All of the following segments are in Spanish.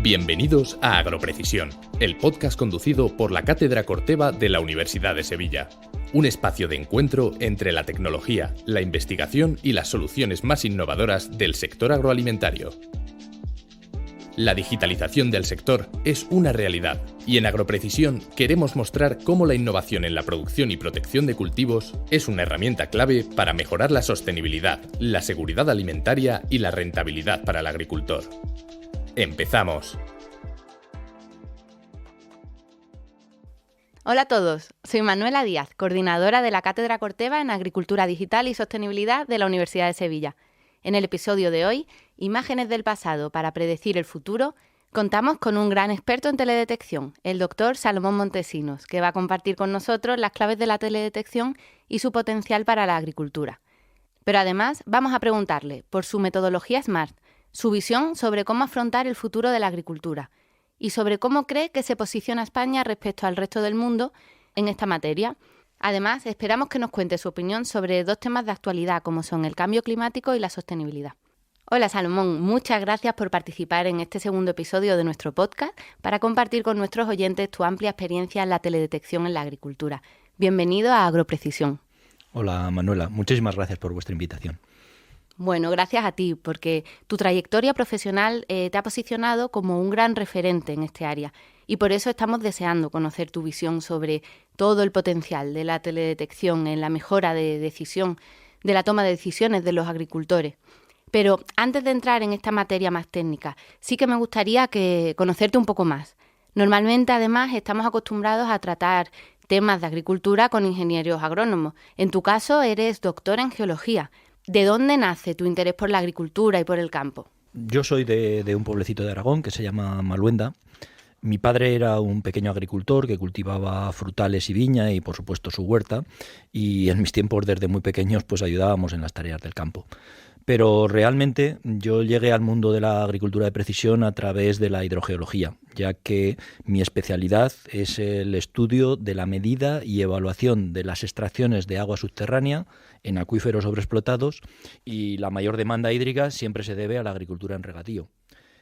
Bienvenidos a Agroprecisión, el podcast conducido por la Cátedra Corteva de la Universidad de Sevilla. Un espacio de encuentro entre la tecnología, la investigación y las soluciones más innovadoras del sector agroalimentario. La digitalización del sector es una realidad y en Agroprecisión queremos mostrar cómo la innovación en la producción y protección de cultivos es una herramienta clave para mejorar la sostenibilidad, la seguridad alimentaria y la rentabilidad para el agricultor. ¡Empezamos! Hola a todos, soy Manuela Díaz, coordinadora de la Cátedra Corteva en Agricultura Digital y Sostenibilidad de la Universidad de Sevilla. En el episodio de hoy, Imágenes del pasado para predecir el futuro, contamos con un gran experto en teledetección, el doctor Salomón Montesinos, que va a compartir con nosotros las claves de la teledetección y su potencial para la agricultura. Pero además vamos a preguntarle por su metodología SMART, su visión sobre cómo afrontar el futuro de la agricultura y sobre cómo cree que se posiciona España respecto al resto del mundo en esta materia. Además, esperamos que nos cuente su opinión sobre dos temas de actualidad como son el cambio climático y la sostenibilidad. Hola Salomón, muchas gracias por participar en este segundo episodio de nuestro podcast para compartir con nuestros oyentes tu amplia experiencia en la teledetección en la agricultura. Bienvenido a Agroprecisión. Hola Manuela, muchísimas gracias por vuestra invitación. Bueno, gracias a ti, porque tu trayectoria profesional te ha posicionado como un gran referente en este área y por eso estamos deseando conocer tu visión sobre todo el potencial de la teledetección en la mejora de decisión, de la toma de decisiones de los agricultores. Pero antes de entrar en esta materia más técnica, sí que me gustaría conocerte un poco más. Normalmente, además, estamos acostumbrados a tratar temas de agricultura con ingenieros agrónomos. En tu caso, eres doctor en geología. ¿De dónde nace tu interés por la agricultura y por el campo? Yo soy de un pueblecito de Aragón que se llama Maluenda. Mi padre era un pequeño agricultor que cultivaba frutales y viña y por supuesto su huerta, y en mis tiempos desde muy pequeños pues ayudábamos en las tareas del campo. Pero realmente yo llegué al mundo de la agricultura de precisión a través de la hidrogeología, ya que mi especialidad es el estudio de la medida y evaluación de las extracciones de agua subterránea en acuíferos sobreexplotados, y la mayor demanda hídrica siempre se debe a la agricultura en regadío.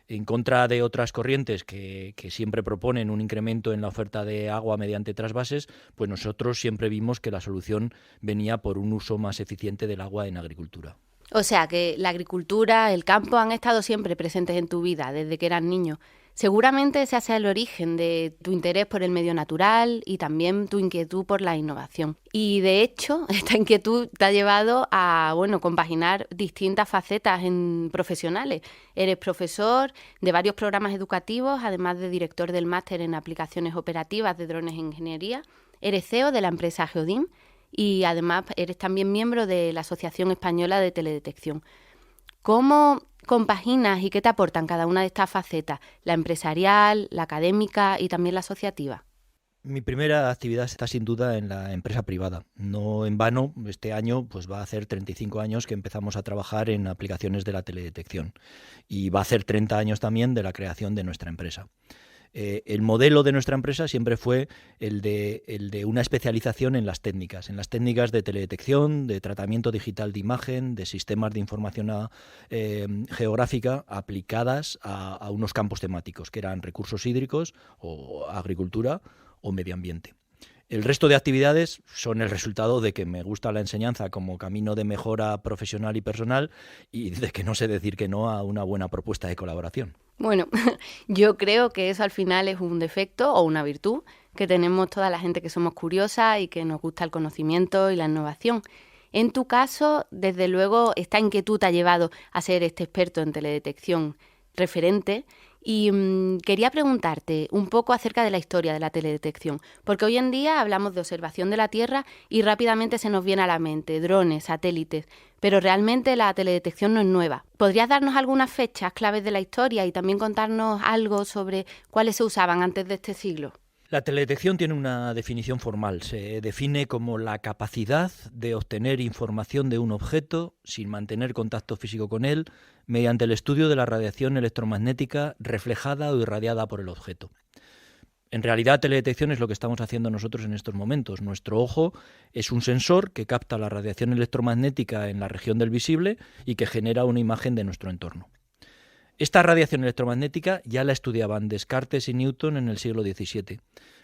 En contra de otras corrientes que siempre proponen un incremento en la oferta de agua mediante trasvases, pues nosotros siempre vimos que la solución venía por un uso más eficiente del agua en agricultura. O sea, que la agricultura, el campo han estado siempre presentes en tu vida desde que eras niño. Seguramente ese sea el origen de tu interés por el medio natural y también tu inquietud por la innovación. Y de hecho, esta inquietud te ha llevado a, compaginar distintas facetas profesionales. Eres profesor de varios programas educativos, además de director del máster en aplicaciones operativas de drones en ingeniería. Eres CEO de la empresa Geodim y además eres también miembro de la Asociación Española de Teledetección. ¿Cómo compaginas y qué te aportan cada una de estas facetas, la empresarial, la académica y también la asociativa? Mi primera actividad está sin duda en la empresa privada. No en vano, este año pues va a hacer 35 años que empezamos a trabajar en aplicaciones de la teledetección y va a hacer 30 años también de la creación de nuestra empresa. El modelo de nuestra empresa siempre fue el de una especialización en las técnicas de teledetección, de tratamiento digital de imagen, de sistemas de información geográfica aplicadas a unos campos temáticos, que eran recursos hídricos o agricultura o medio ambiente. El resto de actividades son el resultado de que me gusta la enseñanza como camino de mejora profesional y personal y de que no sé decir que no a una buena propuesta de colaboración. Bueno, yo creo que eso al final es un defecto o una virtud que tenemos toda la gente que somos curiosa y que nos gusta el conocimiento y la innovación. En tu caso, desde luego, esta inquietud te ha llevado a ser este experto en teledetección referente. Y quería preguntarte un poco acerca de la historia de la teledetección, porque hoy en día hablamos de observación de la Tierra y rápidamente se nos viene a la mente drones, satélites, pero realmente la teledetección no es nueva. ¿Podrías darnos algunas fechas claves de la historia y también contarnos algo sobre cuáles se usaban antes de este siglo? La teledetección tiene una definición formal. Se define como la capacidad de obtener información de un objeto sin mantener contacto físico con él mediante el estudio de la radiación electromagnética reflejada o irradiada por el objeto. En realidad, teledetección es lo que estamos haciendo nosotros en estos momentos. Nuestro ojo es un sensor que capta la radiación electromagnética en la región del visible y que genera una imagen de nuestro entorno. Esta radiación electromagnética ya la estudiaban Descartes y Newton en el siglo XVII,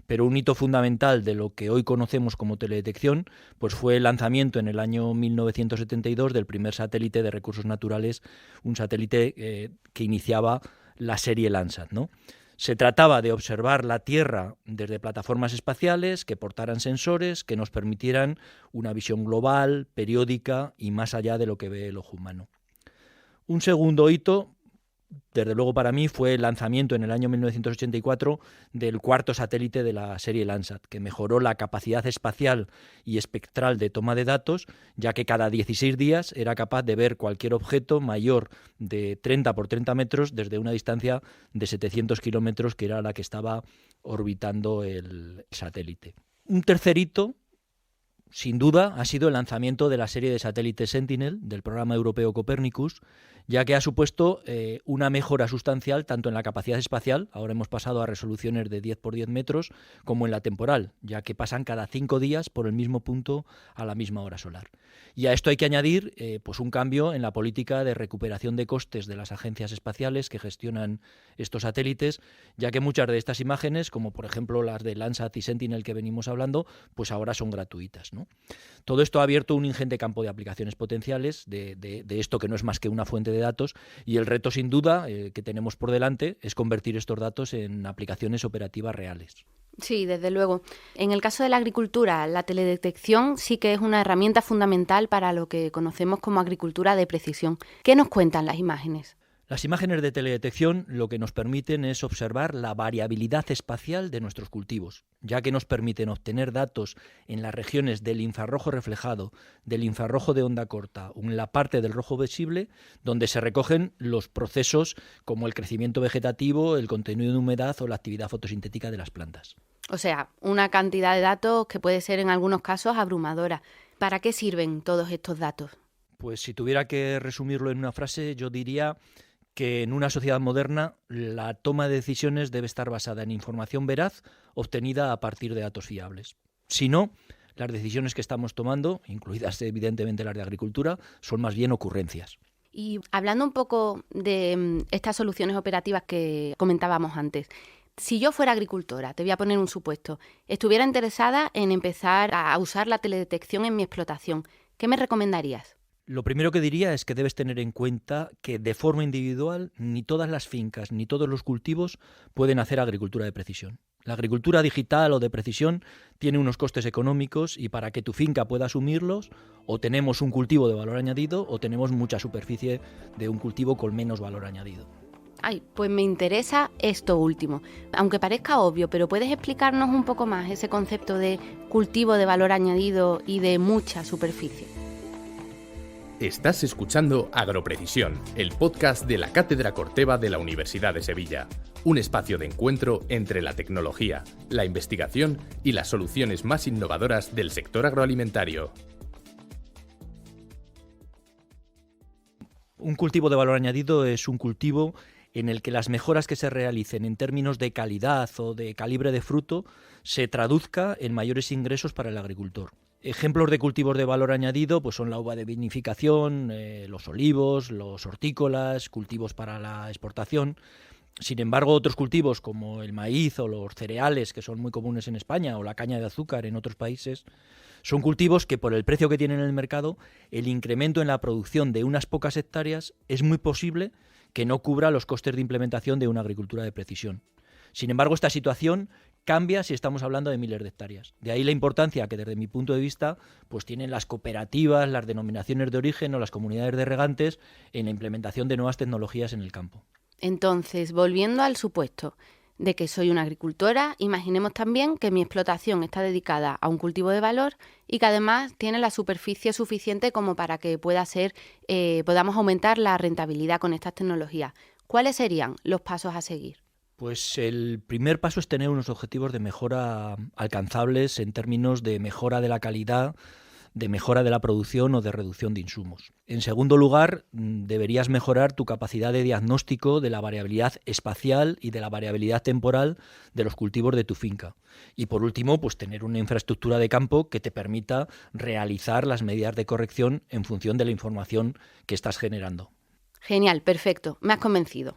pero un hito fundamental de lo que hoy conocemos como teledetección pues fue el lanzamiento en el año 1972 del primer satélite de recursos naturales, un satélite que iniciaba la serie Landsat, ¿no? Se trataba de observar la Tierra desde plataformas espaciales que portaran sensores que nos permitieran una visión global, periódica y más allá de lo que ve el ojo humano. Un segundo hito, desde luego para mí, fue el lanzamiento en el año 1984 del cuarto satélite de la serie Landsat, que mejoró la capacidad espacial y espectral de toma de datos, ya que cada 16 días era capaz de ver cualquier objeto mayor de 30 por 30 metros desde una distancia de 700 kilómetros, que era la que estaba orbitando el satélite. Un tercer hito, sin duda, ha sido el lanzamiento de la serie de satélites Sentinel del programa europeo Copernicus, ya que ha supuesto una mejora sustancial tanto en la capacidad espacial, ahora hemos pasado a resoluciones de 10 por 10 metros, como en la temporal, ya que pasan cada 5 días por el mismo punto a la misma hora solar. Y a esto hay que añadir pues un cambio en la política de recuperación de costes de las agencias espaciales que gestionan estos satélites, ya que muchas de estas imágenes, como por ejemplo las de Landsat y Sentinel que venimos hablando, pues ahora son gratuitas, ¿no? Todo esto ha abierto un ingente campo de aplicaciones potenciales de esto que no es más que una fuente de datos, y el reto sin duda que tenemos por delante es convertir estos datos en aplicaciones operativas reales. Sí, desde luego. En el caso de la agricultura, la teledetección sí que es una herramienta fundamental para lo que conocemos como agricultura de precisión. ¿Qué nos cuentan las imágenes? Las imágenes de teledetección lo que nos permiten es observar la variabilidad espacial de nuestros cultivos, ya que nos permiten obtener datos en las regiones del infrarrojo reflejado, del infrarrojo de onda corta o en la parte del rojo visible, donde se recogen los procesos como el crecimiento vegetativo, el contenido de humedad o la actividad fotosintética de las plantas. O sea, una cantidad de datos que puede ser en algunos casos abrumadora. ¿Para qué sirven todos estos datos? Pues si tuviera que resumirlo en una frase, yo diría que en una sociedad moderna la toma de decisiones debe estar basada en información veraz obtenida a partir de datos fiables. Si no, las decisiones que estamos tomando, incluidas evidentemente las de agricultura, son más bien ocurrencias. Y hablando un poco de estas soluciones operativas que comentábamos antes, si yo fuera agricultora, te voy a poner un supuesto, estuviera interesada en empezar a usar la teledetección en mi explotación, ¿qué me recomendarías? Lo primero que diría es que debes tener en cuenta que de forma individual ni todas las fincas ni todos los cultivos pueden hacer agricultura de precisión. La agricultura digital o de precisión tiene unos costes económicos y para que tu finca pueda asumirlos, o tenemos un cultivo de valor añadido o tenemos mucha superficie de un cultivo con menos valor añadido. Ay, pues me interesa esto último. Aunque parezca obvio, pero ¿puedes explicarnos un poco más ese concepto de cultivo de valor añadido y de mucha superficie? Estás escuchando Agroprecisión, el podcast de la Cátedra Corteva de la Universidad de Sevilla. Un espacio de encuentro entre la tecnología, la investigación y las soluciones más innovadoras del sector agroalimentario. Un cultivo de valor añadido es un cultivo en el que las mejoras que se realicen en términos de calidad o de calibre de fruto se traduzca en mayores ingresos para el agricultor. Ejemplos de cultivos de valor añadido pues son la uva de vinificación, los olivos, los hortícolas, cultivos para la exportación. Sin embargo, otros cultivos como el maíz o los cereales, que son muy comunes en España, o la caña de azúcar en otros países, son cultivos que por el precio que tienen en el mercado, el incremento en la producción de unas pocas hectáreas es muy posible que no cubra los costes de implementación de una agricultura de precisión. Sin embargo, esta situación cambia si estamos hablando de miles de hectáreas. De ahí la importancia que desde mi punto de vista pues tienen las cooperativas, las denominaciones de origen o las comunidades de regantes en la implementación de nuevas tecnologías en el campo. Entonces, volviendo al supuesto de que soy una agricultora, imaginemos también que mi explotación está dedicada a un cultivo de valor y que además tiene la superficie suficiente como para que podamos aumentar la rentabilidad con estas tecnologías. ¿Cuáles serían los pasos a seguir? Pues el primer paso es tener unos objetivos de mejora alcanzables en términos de mejora de la calidad, de mejora de la producción o de reducción de insumos. En segundo lugar, deberías mejorar tu capacidad de diagnóstico de la variabilidad espacial y de la variabilidad temporal de los cultivos de tu finca. Y por último, pues tener una infraestructura de campo que te permita realizar las medidas de corrección en función de la información que estás generando. Genial, perfecto, me has convencido.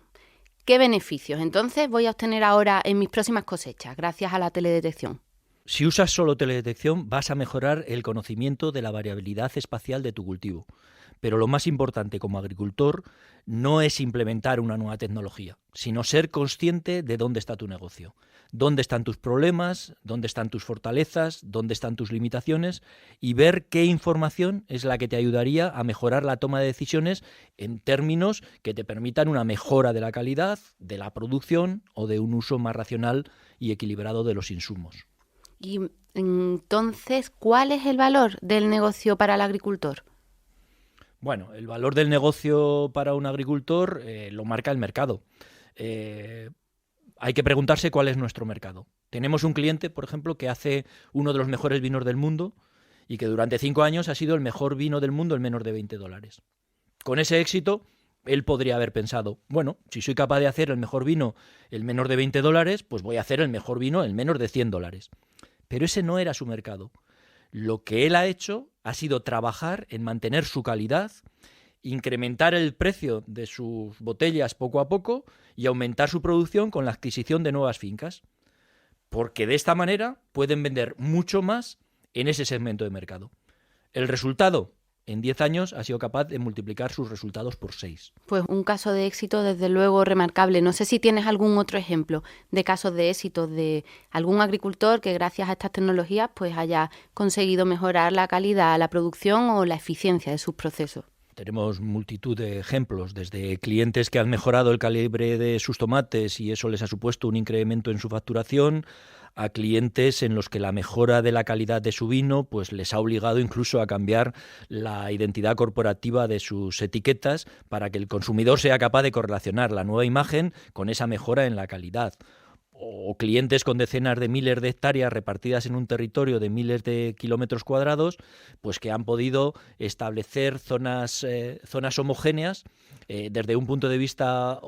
¿Qué beneficios entonces voy a obtener ahora en mis próximas cosechas gracias a la teledetección? Si usas solo teledetección, vas a mejorar el conocimiento de la variabilidad espacial de tu cultivo. Pero lo más importante como agricultor no es implementar una nueva tecnología, sino ser consciente de dónde está tu negocio, dónde están tus problemas, dónde están tus fortalezas, dónde están tus limitaciones y ver qué información es la que te ayudaría a mejorar la toma de decisiones en términos que te permitan una mejora de la calidad, de la producción o de un uso más racional y equilibrado de los insumos. Y entonces, ¿cuál es el valor del negocio para el agricultor? Bueno, el valor del negocio para un agricultor lo marca el mercado. Hay que preguntarse cuál es nuestro mercado. Tenemos un cliente, por ejemplo, que hace uno de los mejores vinos del mundo y que durante 5 años ha sido el mejor vino del mundo en menos de $20. Con ese éxito, él podría haber pensado, bueno, si soy capaz de hacer el mejor vino en menos de $20, pues voy a hacer el mejor vino en menos de $100. Pero ese no era su mercado. Lo que él ha hecho ha sido trabajar en mantener su calidad, incrementar el precio de sus botellas poco a poco y aumentar su producción con la adquisición de nuevas fincas. Porque de esta manera pueden vender mucho más en ese segmento de mercado. El resultado, en 10 años ha sido capaz de multiplicar sus resultados por 6. Pues un caso de éxito desde luego remarcable. No sé si tienes algún otro ejemplo de casos de éxito de algún agricultor que gracias a estas tecnologías pues haya conseguido mejorar la calidad, la producción o la eficiencia de sus procesos. Tenemos multitud de ejemplos, desde clientes que han mejorado el calibre de sus tomates y eso les ha supuesto un incremento en su facturación, a clientes en los que la mejora de la calidad de su vino pues les ha obligado incluso a cambiar la identidad corporativa de sus etiquetas para que el consumidor sea capaz de correlacionar la nueva imagen con esa mejora en la calidad. O clientes con decenas de miles de hectáreas repartidas en un territorio de miles de kilómetros cuadrados, pues que han podido establecer zonas homogéneas desde un punto de vista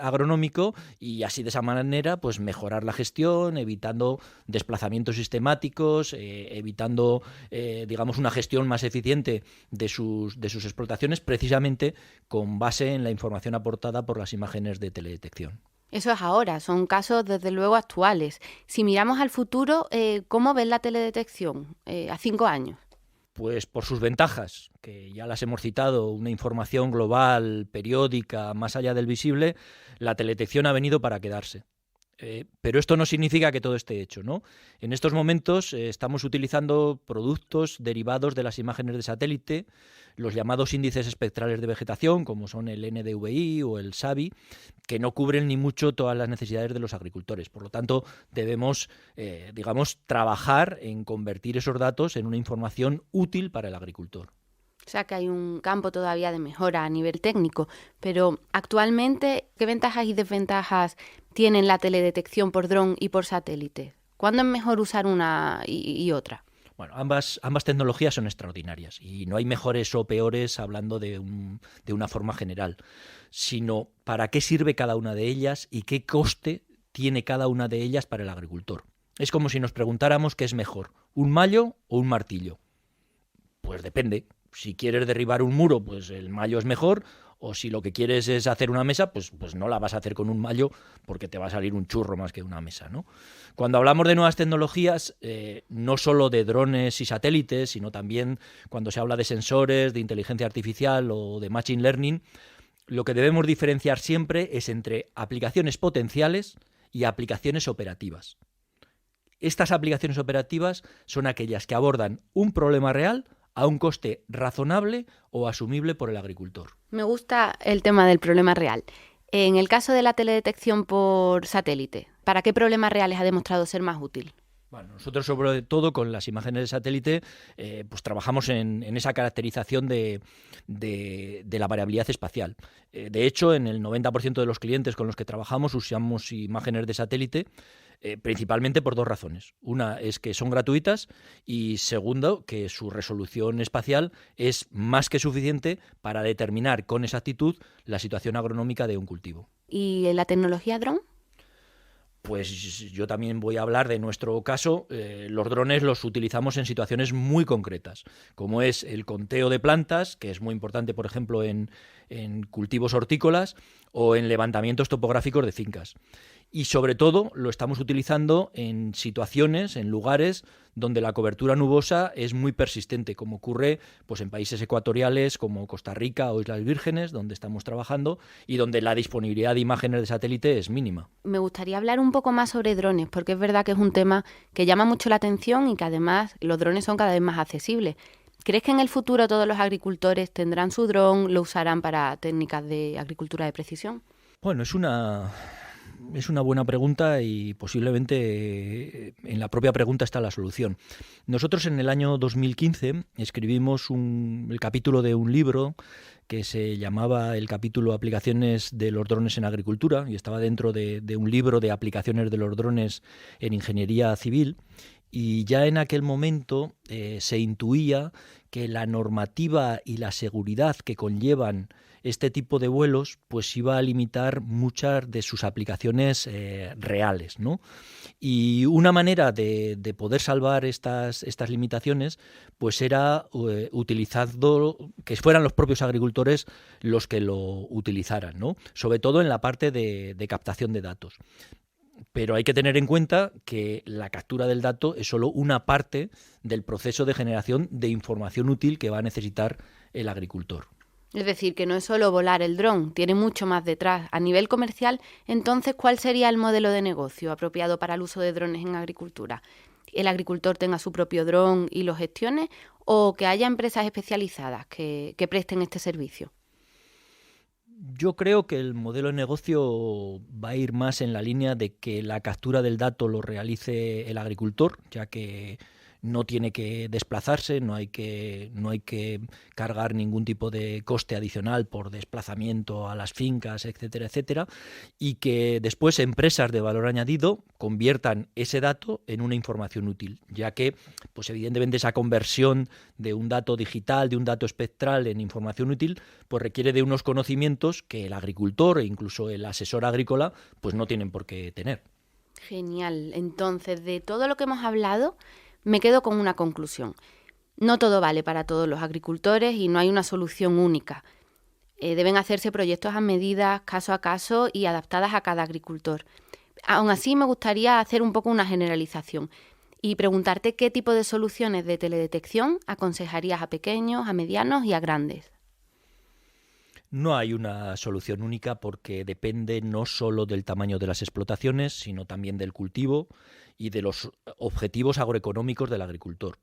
agronómico y así de esa manera pues mejorar la gestión, evitando desplazamientos sistemáticos, evitando digamos una gestión más eficiente de sus explotaciones, precisamente con base en la información aportada por las imágenes de teledetección. Eso es ahora, son casos desde luego actuales. Si miramos al futuro, ¿cómo ves la teledetección a 5 años? Pues por sus ventajas, que ya las hemos citado, una información global, periódica, más allá del visible, la teledetección ha venido para quedarse. Pero esto no significa que todo esté hecho, ¿no? En estos momentos estamos utilizando productos derivados de las imágenes de satélite, los llamados índices espectrales de vegetación, como son el NDVI o el SAVI, que no cubren ni mucho todas las necesidades de los agricultores. Por lo tanto, debemos, trabajar en convertir esos datos en una información útil para el agricultor. O sea que hay un campo todavía de mejora a nivel técnico, pero actualmente, ¿qué ventajas y desventajas tienen la teledetección por dron y por satélite? ¿Cuándo es mejor usar una y otra? Bueno, ambas tecnologías son extraordinarias y no hay mejores o peores hablando de una forma general, sino para qué sirve cada una de ellas y qué coste tiene cada una de ellas para el agricultor. Es como si nos preguntáramos qué es mejor, un mallo o un martillo. Pues depende. Si quieres derribar un muro, pues el mallo es mejor, o si lo que quieres es hacer una mesa, pues no la vas a hacer con un mallo porque te va a salir un churro más que una mesa, ¿no? Cuando hablamos de nuevas tecnologías, no solo de drones y satélites, sino también cuando se habla de sensores, de inteligencia artificial o de machine learning, lo que debemos diferenciar siempre es entre aplicaciones potenciales y aplicaciones operativas. Estas aplicaciones operativas son aquellas que abordan un problema real a un coste razonable o asumible por el agricultor. Me gusta el tema del problema real. En el caso de la teledetección por satélite, ¿para qué problemas reales ha demostrado ser más útil? Bueno, nosotros sobre todo con las imágenes de satélite pues trabajamos en esa caracterización de la variabilidad espacial. De hecho, en el 90% de los clientes con los que trabajamos usamos imágenes de satélite principalmente por 2 razones. Una es que son gratuitas y segundo, que su resolución espacial es más que suficiente para determinar con exactitud la situación agronómica de un cultivo. ¿Y la tecnología dron? Pues yo también voy a hablar de nuestro caso. Los drones los utilizamos en situaciones muy concretas, como es el conteo de plantas, que es muy importante, por ejemplo, en cultivos hortícolas o en levantamientos topográficos de fincas. Y sobre todo lo estamos utilizando en situaciones, en lugares donde la cobertura nubosa es muy persistente, como ocurre pues, en países ecuatoriales como Costa Rica o Islas Vírgenes, donde estamos trabajando y donde la disponibilidad de imágenes de satélite es mínima. Me gustaría hablar un poco más sobre drones, porque es verdad que es un tema que llama mucho la atención y que además los drones son cada vez más accesibles. ¿Crees que en el futuro todos los agricultores tendrán su dron, lo usarán para técnicas de agricultura de precisión? Bueno, es una buena pregunta y posiblemente en la propia pregunta está la solución. Nosotros en el año 2015 escribimos el capítulo de un libro que se llamaba el capítulo Aplicaciones de los drones en agricultura y estaba dentro de un libro de aplicaciones de los drones en ingeniería civil. Y ya en aquel momento se intuía que la normativa y la seguridad que conllevan este tipo de vuelos pues iba a limitar muchas de sus aplicaciones reales, ¿no? Y una manera de poder salvar estas limitaciones pues era utilizando que fueran los propios agricultores los que lo utilizaran, ¿no? Sobre todo en la parte de captación de datos. Pero hay que tener en cuenta que la captura del dato es solo una parte del proceso de generación de información útil que va a necesitar el agricultor. Es decir, que no es solo volar el dron, tiene mucho más detrás. A nivel comercial, entonces, ¿cuál sería el modelo de negocio apropiado para el uso de drones en agricultura? ¿El agricultor tenga su propio dron y lo gestione o que haya empresas especializadas que presten este servicio? Yo creo que el modelo de negocio va a ir más en la línea de que la captura del dato lo realice el agricultor, ya que no tiene que desplazarse, no hay que cargar ningún tipo de coste adicional por desplazamiento a las fincas, etcétera, etcétera, y que después empresas de valor añadido conviertan ese dato en una información útil, ya que pues evidentemente esa conversión de un dato digital, de un dato espectral en información útil, pues requiere de unos conocimientos que el agricultor e incluso el asesor agrícola pues no tienen por qué tener. Genial. Entonces, de todo lo que hemos hablado, me quedo con una conclusión. No todo vale para todos los agricultores y no hay una solución única. Deben hacerse proyectos a medida, caso a caso y adaptadas a cada agricultor. Aún así, me gustaría hacer un poco una generalización y preguntarte qué tipo de soluciones de teledetección aconsejarías a pequeños, a medianos y a grandes. No hay una solución única porque depende no solo del tamaño de las explotaciones, sino también del cultivo y de los objetivos agroeconómicos del agricultor.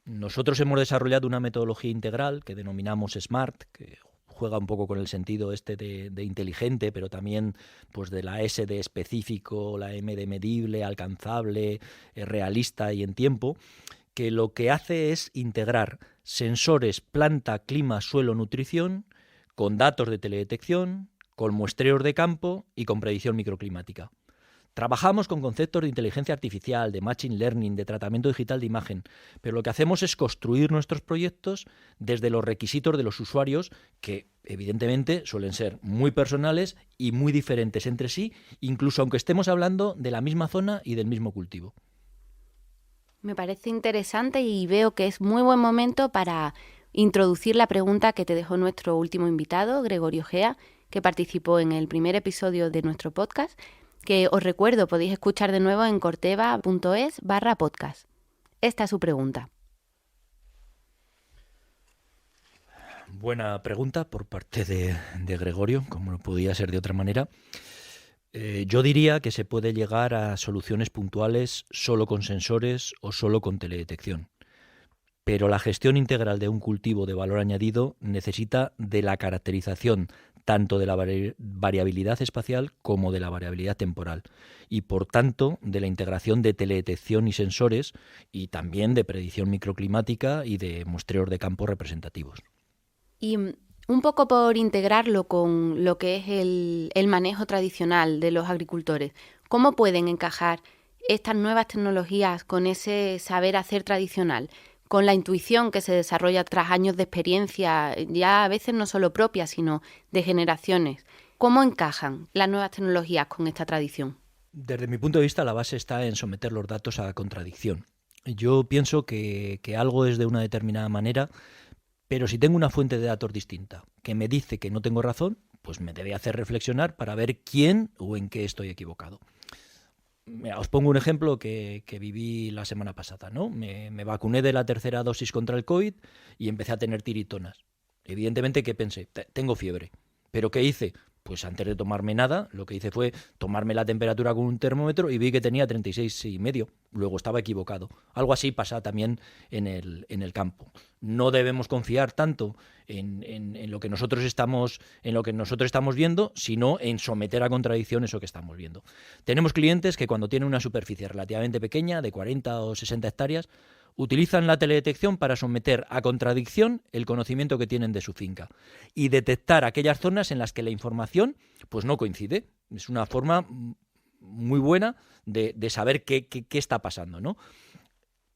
Nosotros hemos desarrollado una metodología integral que denominamos SMART, que juega un poco con el sentido de inteligente, pero también pues de la S de específico, la M de medible, alcanzable, realista y en tiempo, que lo que hace es integrar sensores planta, clima, suelo, nutrición, con datos de teledetección, con muestreos de campo y con predicción microclimática. Trabajamos con conceptos de inteligencia artificial, de machine learning, de tratamiento digital de imagen, pero lo que hacemos es construir nuestros proyectos desde los requisitos de los usuarios que evidentemente suelen ser muy personales y muy diferentes entre sí, incluso aunque estemos hablando de la misma zona y del mismo cultivo. Me parece interesante y veo que es muy buen momento para introducir la pregunta que te dejó nuestro último invitado, Gregorio Gea, que participó en el primer episodio de nuestro podcast, que os recuerdo podéis escuchar de nuevo en corteva.es/podcast. Esta es su pregunta. Buena pregunta por parte de Gregorio, como no podía ser de otra manera. Yo diría que se puede llegar a soluciones puntuales solo con sensores o solo con teledetección. Pero la gestión integral de un cultivo de valor añadido necesita de la caracterización tanto de la variabilidad espacial como de la variabilidad temporal y, por tanto, de la integración de teledetección y sensores y también de predicción microclimática y de muestreos de campo representativos. Y un poco por integrarlo con lo que es el manejo tradicional de los agricultores, ¿cómo pueden encajar estas nuevas tecnologías con ese saber hacer tradicional? Con la intuición que se desarrolla tras años de experiencia, ya a veces no solo propia, sino de generaciones. ¿Cómo encajan las nuevas tecnologías con esta tradición? Desde mi punto de vista, la base está en someter los datos a contradicción. Yo pienso que algo es de una determinada manera, pero si tengo una fuente de datos distinta que me dice que no tengo razón, pues me debe hacer reflexionar para ver quién o en qué estoy equivocado. Mira, os pongo un ejemplo que viví la semana pasada, ¿no? Me vacuné de la tercera dosis contra el COVID y empecé a tener tiritonas. Evidentemente, ¿qué pensé? Tengo fiebre. ¿Pero qué hice? Pues antes de tomarme nada, lo que hice fue tomarme la temperatura con un termómetro y vi que tenía 36,5. Luego estaba equivocado. Algo así pasa también en el campo. No debemos confiar tanto en lo que nosotros estamos viendo, sino en someter a contradicción eso que estamos viendo. Tenemos clientes que cuando tienen una superficie relativamente pequeña, de 40 o 60 hectáreas, utilizan la teledetección para someter a contradicción el conocimiento que tienen de su finca y detectar aquellas zonas en las que la información pues no coincide. Es una forma muy buena de saber qué está pasando, ¿no?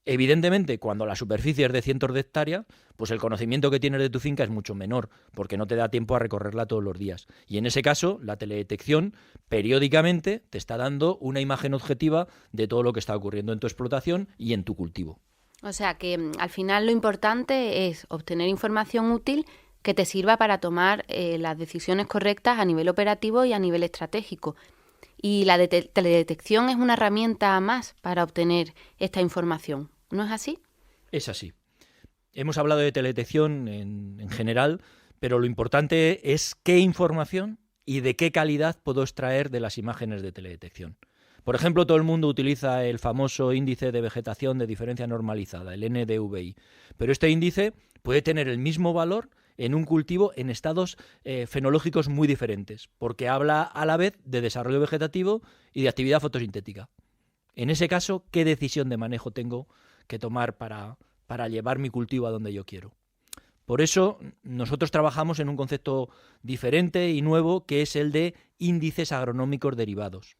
Evidentemente, cuando la superficie es de cientos de hectáreas, pues el conocimiento que tienes de tu finca es mucho menor, porque no te da tiempo a recorrerla todos los días. Y en ese caso, la teledetección periódicamente te está dando una imagen objetiva de todo lo que está ocurriendo en tu explotación y en tu cultivo. O sea que al final lo importante es obtener información útil que te sirva para tomar las decisiones correctas a nivel operativo y a nivel estratégico. Y la teledetección es una herramienta más para obtener esta información, ¿no es así? Es así. Hemos hablado de teledetección en general, pero lo importante es qué información y de qué calidad puedo extraer de las imágenes de teledetección. Por ejemplo, todo el mundo utiliza el famoso índice de vegetación de diferencia normalizada, el NDVI, pero este índice puede tener el mismo valor en un cultivo en estados fenológicos muy diferentes, porque habla a la vez de desarrollo vegetativo y de actividad fotosintética. En ese caso, ¿qué decisión de manejo tengo que tomar para llevar mi cultivo a donde yo quiero? Por eso, nosotros trabajamos en un concepto diferente y nuevo, que es el de índices agronómicos derivados,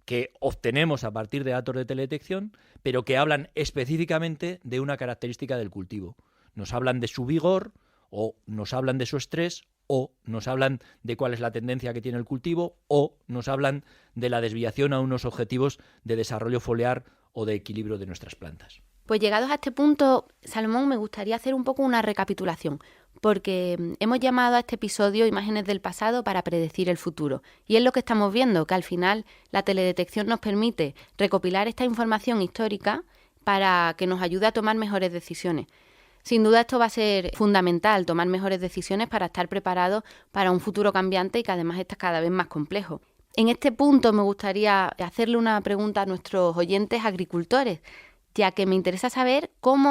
que obtenemos a partir de datos de teledetección, pero que hablan específicamente de una característica del cultivo. Nos hablan de su vigor, o nos hablan de su estrés, o nos hablan de cuál es la tendencia que tiene el cultivo, o nos hablan de la desviación a unos objetivos de desarrollo foliar o de equilibrio de nuestras plantas. Pues llegados a este punto, Salomón, me gustaría hacer un poco una recapitulación, porque hemos llamado a este episodio Imágenes del pasado para predecir el futuro. Y es lo que estamos viendo, que al final la teledetección nos permite recopilar esta información histórica para que nos ayude a tomar mejores decisiones. Sin duda esto va a ser fundamental, tomar mejores decisiones para estar preparados para un futuro cambiante y que además está cada vez más complejo. En este punto me gustaría hacerle una pregunta a nuestros oyentes agricultores, ya que me interesa saber cómo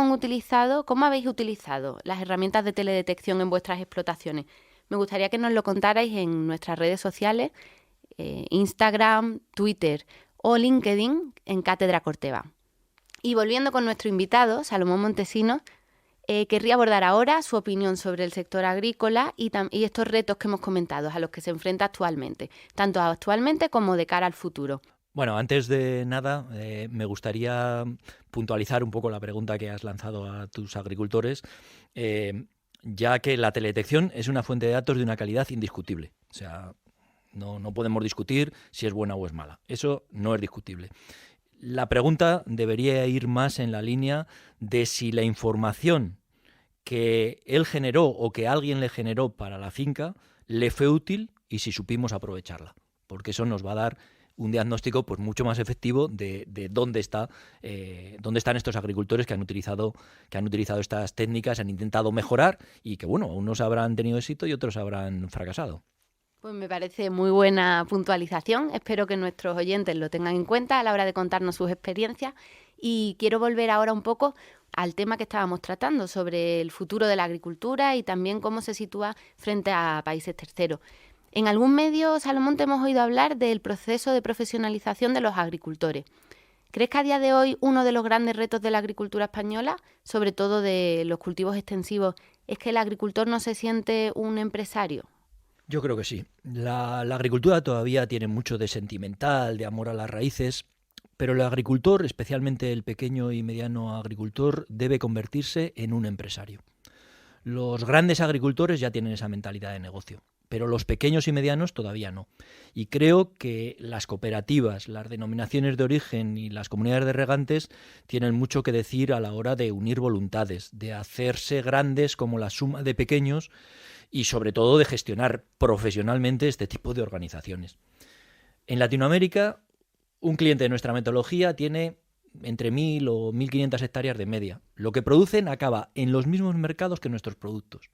habéis utilizado las herramientas de teledetección en vuestras explotaciones. Me gustaría que nos lo contarais en nuestras redes sociales, Instagram, Twitter o LinkedIn en Cátedra Corteva. Y volviendo con nuestro invitado, Salomón Montesinos, querría abordar ahora su opinión sobre el sector agrícola y estos retos que hemos comentado, a los que se enfrenta actualmente, tanto actualmente como de cara al futuro. Bueno, antes de nada, me gustaría puntualizar un poco la pregunta que has lanzado a tus agricultores, ya que la teledetección es una fuente de datos de una calidad indiscutible. O sea, no podemos discutir si es buena o es mala. Eso no es discutible. La pregunta debería ir más en la línea de si la información que él generó o que alguien le generó para la finca le fue útil y si supimos aprovecharla, porque eso nos va a dar un diagnóstico pues mucho más efectivo de dónde están estos agricultores que han utilizado estas técnicas, han intentado mejorar y que bueno, unos habrán tenido éxito y otros habrán fracasado. Pues me parece muy buena puntualización. Espero que nuestros oyentes lo tengan en cuenta a la hora de contarnos sus experiencias. Y quiero volver ahora un poco al tema que estábamos tratando sobre el futuro de la agricultura y también cómo se sitúa frente a países terceros. En algún medio, Salomón, te hemos oído hablar del proceso de profesionalización de los agricultores. ¿Crees que a día de hoy uno de los grandes retos de la agricultura española, sobre todo de los cultivos extensivos, es que el agricultor no se siente un empresario? Yo creo que sí. La agricultura todavía tiene mucho de sentimental, de amor a las raíces, pero el agricultor, especialmente el pequeño y mediano agricultor, debe convertirse en un empresario. Los grandes agricultores ya tienen esa mentalidad de negocio, pero los pequeños y medianos todavía no. Y creo que las cooperativas, las denominaciones de origen y las comunidades de regantes tienen mucho que decir a la hora de unir voluntades, de hacerse grandes como la suma de pequeños y sobre todo de gestionar profesionalmente este tipo de organizaciones. En Latinoamérica, un cliente de nuestra metodología tiene entre 1.000 o 1.500 hectáreas de media. Lo que producen acaba en los mismos mercados que nuestros productos.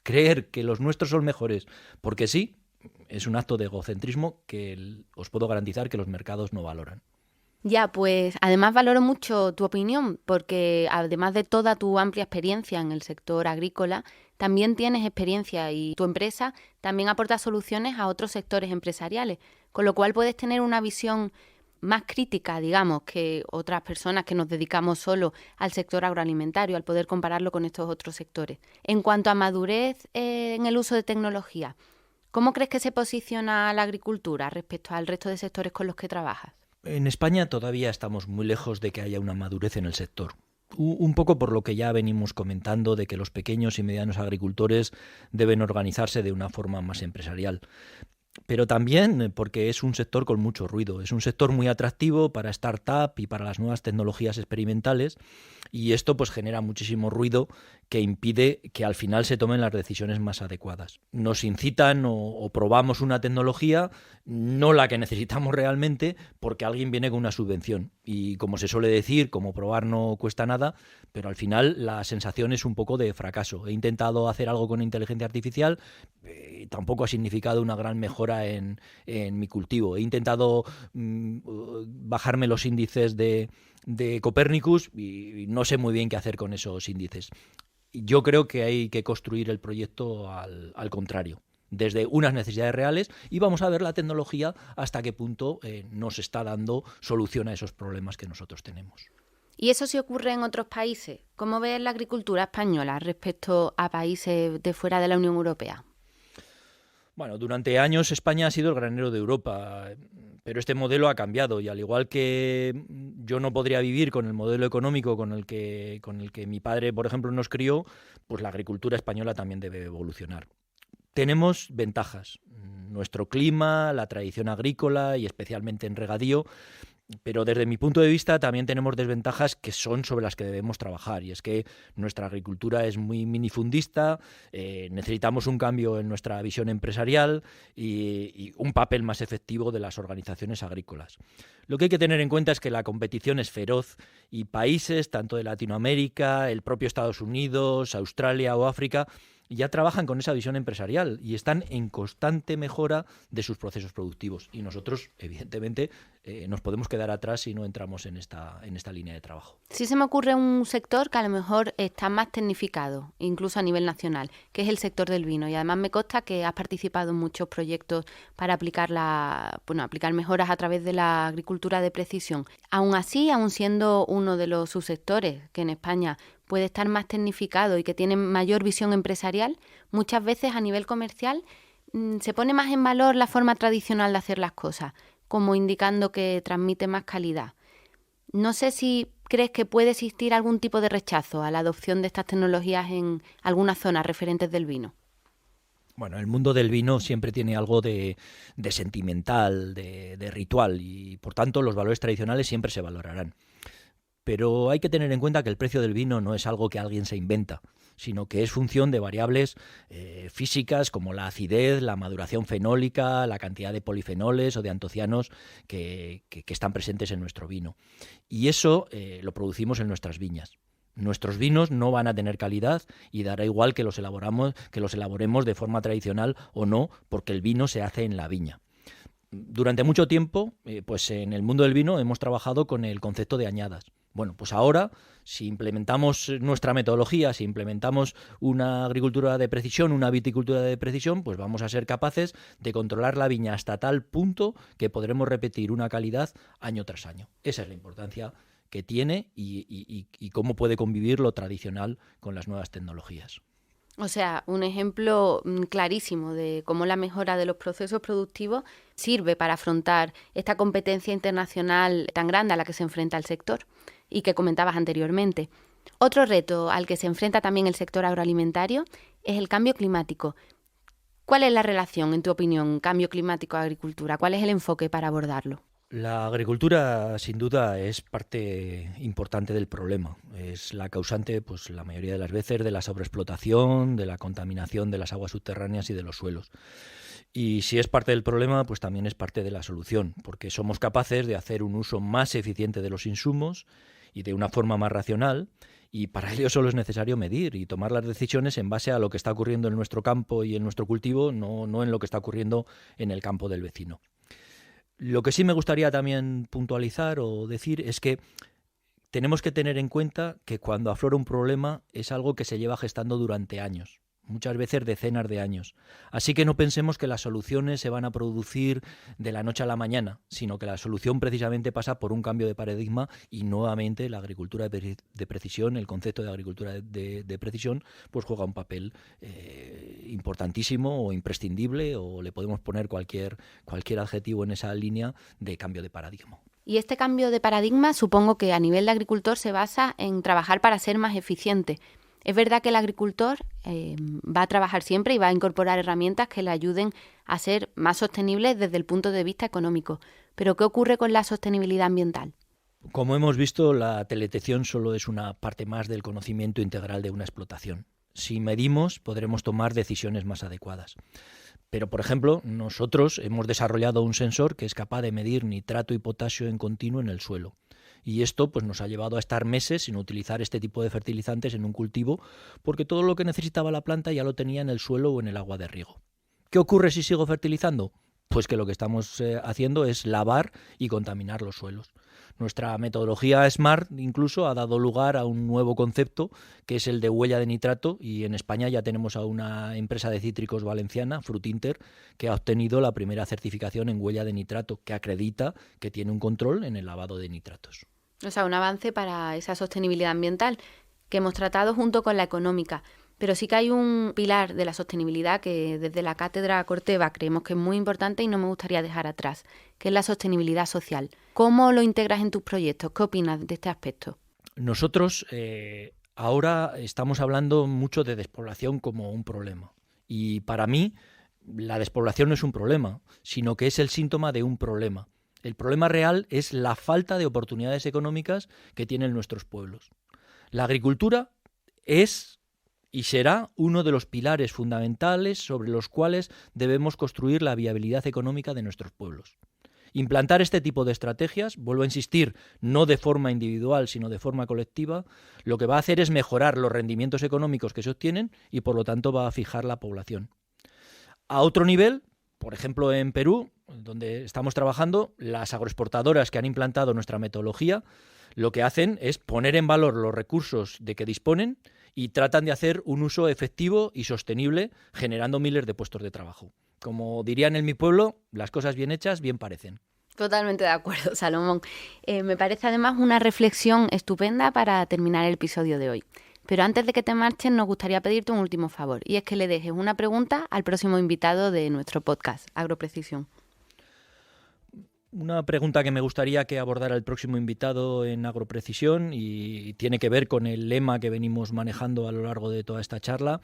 Creer que los nuestros son mejores porque sí, es un acto de egocentrismo que os puedo garantizar que los mercados no valoran. Ya, pues además valoro mucho tu opinión porque además de toda tu amplia experiencia en el sector agrícola, también tienes experiencia y tu empresa también aporta soluciones a otros sectores empresariales, con lo cual puedes tener una visión más crítica, digamos, que otras personas que nos dedicamos solo al sector agroalimentario, al poder compararlo con estos otros sectores. En cuanto a madurez en el uso de tecnología, ¿cómo crees que se posiciona la agricultura respecto al resto de sectores con los que trabajas? En España todavía estamos muy lejos de que haya una madurez en el sector. Un poco por lo que ya venimos comentando de que los pequeños y medianos agricultores deben organizarse de una forma más empresarial. Pero también porque es un sector con mucho ruido, es un sector muy atractivo para startup y para las nuevas tecnologías experimentales y esto pues genera muchísimo ruido que impide que al final se tomen las decisiones más adecuadas. Nos incitan o probamos una tecnología, no la que necesitamos realmente, porque alguien viene con una subvención y como se suele decir, como probar no cuesta nada, pero al final la sensación es un poco de fracaso. He intentado hacer algo con inteligencia artificial, tampoco ha significado una gran mejora en mi cultivo. He intentado bajarme los índices de Copernicus y no sé muy bien qué hacer con esos índices. Yo creo que hay que construir el proyecto al contrario, desde unas necesidades reales y vamos a ver la tecnología hasta qué punto nos está dando solución a esos problemas que nosotros tenemos. ¿Y eso sí ocurre en otros países? ¿Cómo ves la agricultura española respecto a países de fuera de la Unión Europea? Bueno, durante años España ha sido el granero de Europa, pero este modelo ha cambiado y al igual que yo no podría vivir con el modelo económico con el que mi padre, por ejemplo, nos crió, pues la agricultura española también debe evolucionar. Tenemos ventajas, nuestro clima, la tradición agrícola y especialmente en regadío, pero desde mi punto de vista también tenemos desventajas que son sobre las que debemos trabajar y es que nuestra agricultura es muy minifundista, necesitamos un cambio en nuestra visión empresarial y un papel más efectivo de las organizaciones agrícolas. Lo que hay que tener en cuenta es que la competición es feroz y países, tanto de Latinoamérica, el propio Estados Unidos, Australia o África, ya trabajan con esa visión empresarial y están en constante mejora de sus procesos productivos. Y nosotros, evidentemente, nos podemos quedar atrás si no entramos en esta línea de trabajo. Sí se me ocurre un sector que a lo mejor está más tecnificado, incluso a nivel nacional, que es el sector del vino. Y además me consta que has participado en muchos proyectos para aplicar mejoras a través de la agricultura de precisión. Aún así, aún siendo uno de los subsectores que en España puede estar más tecnificado y que tiene mayor visión empresarial, muchas veces a nivel comercial se pone más en valor la forma tradicional de hacer las cosas, como indicando que transmite más calidad. No sé si crees que puede existir algún tipo de rechazo a la adopción de estas tecnologías en algunas zonas referentes del vino. Bueno, el mundo del vino siempre tiene algo de sentimental, de ritual y por tanto los valores tradicionales siempre se valorarán. Pero hay que tener en cuenta que el precio del vino no es algo que alguien se inventa, sino que es función de variables físicas como la acidez, la maduración fenólica, la cantidad de polifenoles o de antocianos que están presentes en nuestro vino. Y eso lo producimos en nuestras viñas. Nuestros vinos no van a tener calidad y dará igual que los elaboremos de forma tradicional o no, porque el vino se hace en la viña. Durante mucho tiempo, pues en el mundo del vino hemos trabajado con el concepto de añadas. Bueno, pues ahora, si implementamos nuestra metodología, si implementamos una agricultura de precisión, una viticultura de precisión, pues vamos a ser capaces de controlar la viña hasta tal punto que podremos repetir una calidad año tras año. Esa es la importancia que tiene y cómo puede convivir lo tradicional con las nuevas tecnologías. O sea, un ejemplo clarísimo de cómo la mejora de los procesos productivos sirve para afrontar esta competencia internacional tan grande a la que se enfrenta el sector y que comentabas anteriormente. Otro reto al que se enfrenta también el sector agroalimentario es el cambio climático. ¿Cuál es la relación, en tu opinión, cambio climático-agricultura? ¿Cuál es el enfoque para abordarlo? La agricultura, sin duda, es parte importante del problema. Es la causante, pues la mayoría de las veces, de la sobreexplotación, de la contaminación de las aguas subterráneas y de los suelos. Y si es parte del problema, pues también es parte de la solución, porque somos capaces de hacer un uso más eficiente de los insumos y de una forma más racional, y para ello solo es necesario medir y tomar las decisiones en base a lo que está ocurriendo en nuestro campo y en nuestro cultivo, no en lo que está ocurriendo en el campo del vecino. Lo que sí me gustaría también puntualizar o decir es que tenemos que tener en cuenta que cuando aflora un problema es algo que se lleva gestando durante años, muchas veces decenas de años. Así que no pensemos que las soluciones se van a producir de la noche a la mañana, sino que la solución precisamente pasa por un cambio de paradigma y nuevamente la agricultura de precisión, el concepto de agricultura de precisión, pues juega un papel importantísimo o imprescindible, o le podemos poner cualquier adjetivo en esa línea de cambio de paradigma. Y este cambio de paradigma supongo que a nivel de agricultor se basa en trabajar para ser más eficiente. Es verdad que el agricultor va a trabajar siempre y va a incorporar herramientas que le ayuden a ser más sostenible desde el punto de vista económico. Pero ¿qué ocurre con la sostenibilidad ambiental? Como hemos visto, la teledetección solo es una parte más del conocimiento integral de una explotación. Si medimos, podremos tomar decisiones más adecuadas. Pero, por ejemplo, nosotros hemos desarrollado un sensor que es capaz de medir nitrato y potasio en continuo en el suelo. Y esto pues, nos ha llevado a estar meses sin utilizar este tipo de fertilizantes en un cultivo, porque todo lo que necesitaba la planta ya lo tenía en el suelo o en el agua de riego. ¿Qué ocurre si sigo fertilizando? Pues que lo que estamos haciendo es lavar y contaminar los suelos. Nuestra metodología SMART incluso ha dado lugar a un nuevo concepto que es el de huella de nitrato, y en España ya tenemos a una empresa de cítricos valenciana, Frutinter, que ha obtenido la primera certificación en huella de nitrato, que acredita que tiene un control en el lavado de nitratos. O sea, un avance para esa sostenibilidad ambiental que hemos tratado junto con la económica. Pero sí que hay un pilar de la sostenibilidad que desde la Cátedra Corteva creemos que es muy importante y no me gustaría dejar atrás, que es la sostenibilidad social. ¿Cómo lo integras en tus proyectos? ¿Qué opinas de este aspecto? Nosotros ahora estamos hablando mucho de despoblación como un problema. Y para mí, la despoblación no es un problema, sino que es el síntoma de un problema. El problema real es la falta de oportunidades económicas que tienen nuestros pueblos. La agricultura es y será uno de los pilares fundamentales sobre los cuales debemos construir la viabilidad económica de nuestros pueblos. Implantar este tipo de estrategias, vuelvo a insistir, no de forma individual, sino de forma colectiva, lo que va a hacer es mejorar los rendimientos económicos que se obtienen y, por lo tanto, va a fijar la población. A otro nivel, por ejemplo, en Perú, donde estamos trabajando, las agroexportadoras que han implantado nuestra metodología, lo que hacen es poner en valor los recursos de que disponen y tratan de hacer un uso efectivo y sostenible, generando miles de puestos de trabajo. Como dirían en mi pueblo, las cosas bien hechas bien parecen. Totalmente de acuerdo, Salomón. Me parece además una reflexión estupenda para terminar el episodio de hoy. Pero antes de que te marches, nos gustaría pedirte un último favor, y es que le dejes una pregunta al próximo invitado de nuestro podcast, Agroprecisión. Una pregunta que me gustaría que abordara el próximo invitado en Agroprecisión y tiene que ver con el lema que venimos manejando a lo largo de toda esta charla,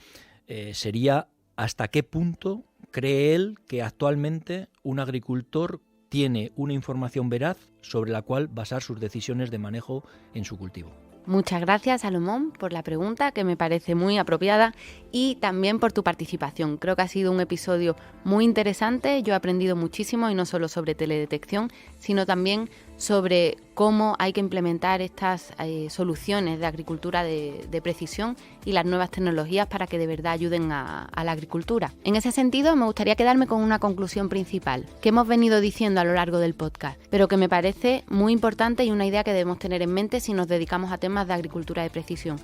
sería ¿hasta qué punto cree él que actualmente un agricultor tiene una información veraz sobre la cual basar sus decisiones de manejo en su cultivo? Muchas gracias, Salomón, por la pregunta, que me parece muy apropiada, y también por tu participación. Creo que ha sido un episodio muy interesante. Yo he aprendido muchísimo, y no solo sobre teledetección, sino también sobre cómo hay que implementar estas soluciones de agricultura de precisión y las nuevas tecnologías para que de verdad ayuden a la agricultura. En ese sentido, me gustaría quedarme con una conclusión principal que hemos venido diciendo a lo largo del podcast, pero que me parece muy importante y una idea que debemos tener en mente si nos dedicamos a temas de agricultura de precisión.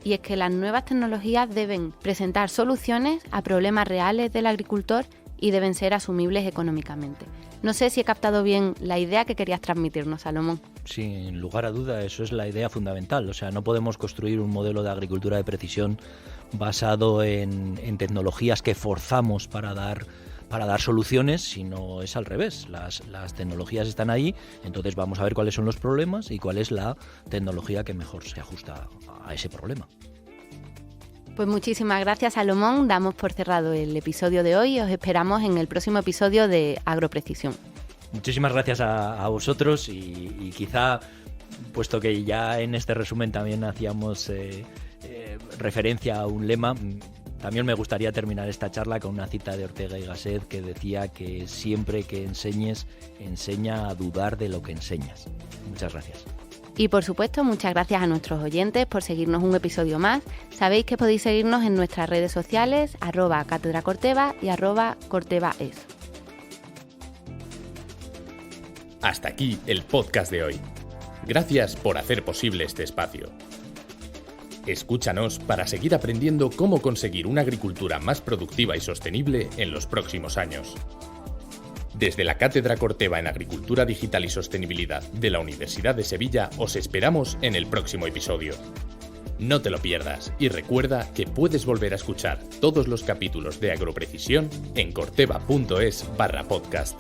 Y es que las nuevas tecnologías deben presentar soluciones a problemas reales del agricultor y deben ser asumibles económicamente. No sé si he captado bien la idea que querías transmitirnos, Salomón. Sin lugar a duda, eso es la idea fundamental. O sea, no podemos construir un modelo de agricultura de precisión basado en tecnologías que forzamos para dar soluciones, sino es al revés. Las tecnologías están ahí, entonces vamos a ver cuáles son los problemas y cuál es la tecnología que mejor se ajusta a ese problema. Pues muchísimas gracias, Salomón. Damos por cerrado el episodio de hoy y os esperamos en el próximo episodio de Agroprecisión. Muchísimas gracias a vosotros y quizá, puesto que ya en este resumen también hacíamos referencia a un lema, también me gustaría terminar esta charla con una cita de Ortega y Gasset que decía que siempre que enseñes, enseña a dudar de lo que enseñas. Muchas gracias. Y por supuesto, muchas gracias a nuestros oyentes por seguirnos un episodio más. Sabéis que podéis seguirnos en nuestras redes sociales, @catedracorteva y @cortevaes. Hasta aquí el podcast de hoy. Gracias por hacer posible este espacio. Escúchanos para seguir aprendiendo cómo conseguir una agricultura más productiva y sostenible en los próximos años. Desde la Cátedra Corteva en Agricultura Digital y Sostenibilidad de la Universidad de Sevilla os esperamos en el próximo episodio. No te lo pierdas y recuerda que puedes volver a escuchar todos los capítulos de Agroprecisión en corteva.es/podcast.